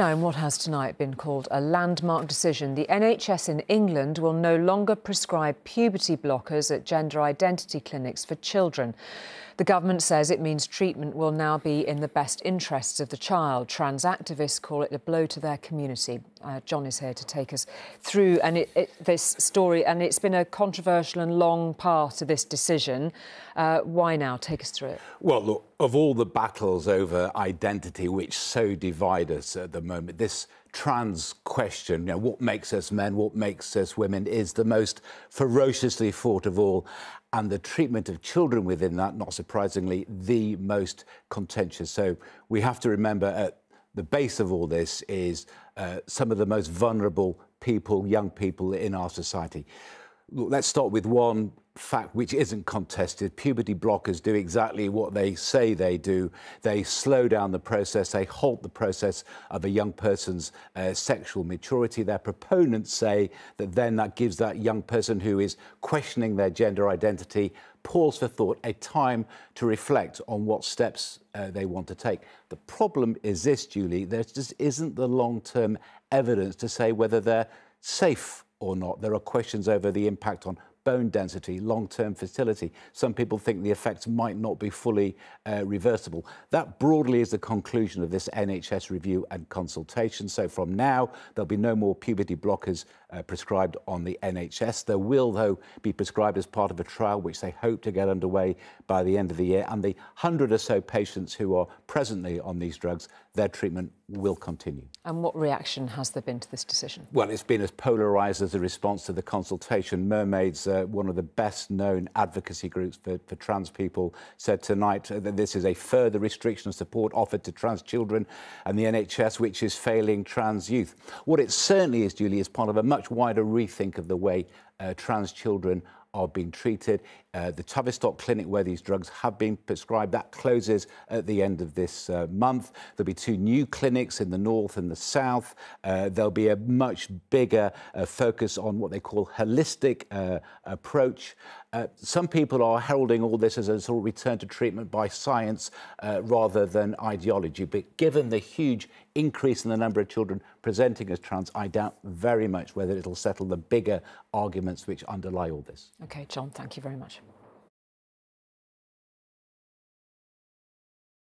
Now, in what has tonight been called a landmark decision, the NHS in England will no longer prescribe puberty blockers at gender identity clinics for children. The government says it means treatment will now be in the best interests of the child. Trans activists call it a blow to their community. John is here to take us through this story, and it's been a controversial and long path to this decision. Why now? Take us through it. Well, look, of all the battles over identity which so divide us at the moment, this trans question, what makes us men, what makes us women, is the most ferociously fought of all. And the treatment of children within that, not surprisingly, the most contentious. So we have to remember at the base of all this is some of the most vulnerable people, young people in our society. Look, let's start with one fact which isn't contested. Puberty blockers do exactly what they say they do. They slow down the process, they halt the process of a young person's sexual maturity. Their proponents say that then that gives that young person who is questioning their gender identity pause for thought, a time to reflect on what steps they want to take. The problem is this, Julie, there just isn't the long-term evidence to say whether they're safe or not. There are questions over the impact on bone density, long-term fertility. Some people think the effects might not be fully reversible. That broadly is the conclusion of this NHS review and consultation. So from now, there'll be no more puberty blockers prescribed on the NHS. There will, though, be prescribed as part of a trial which they hope to get underway by the end of the year. And the 100 or so patients who are presently on these drugs, their treatment will continue. And what reaction has there been to this decision? Well, it's been as polarised as the response to the consultation. Mermaids, one of the best-known advocacy groups for trans people, said tonight that this is a further restriction of support offered to trans children and the NHS, which is failing trans youth. What it certainly is, Julie, is part of a much wider rethink of the way trans children are being treated. The Tavistock clinic where these drugs have been prescribed, that closes at the end of this month. There'll be 2 new clinics in the north and the south. There'll be a much bigger focus on what they call holistic approach. Some people are heralding all this as a sort of return to treatment by science rather than ideology. But given the huge increase in the number of children presenting as trans, I doubt very much whether it'll settle the bigger arguments which underlie all this. OK, John, thank you very much.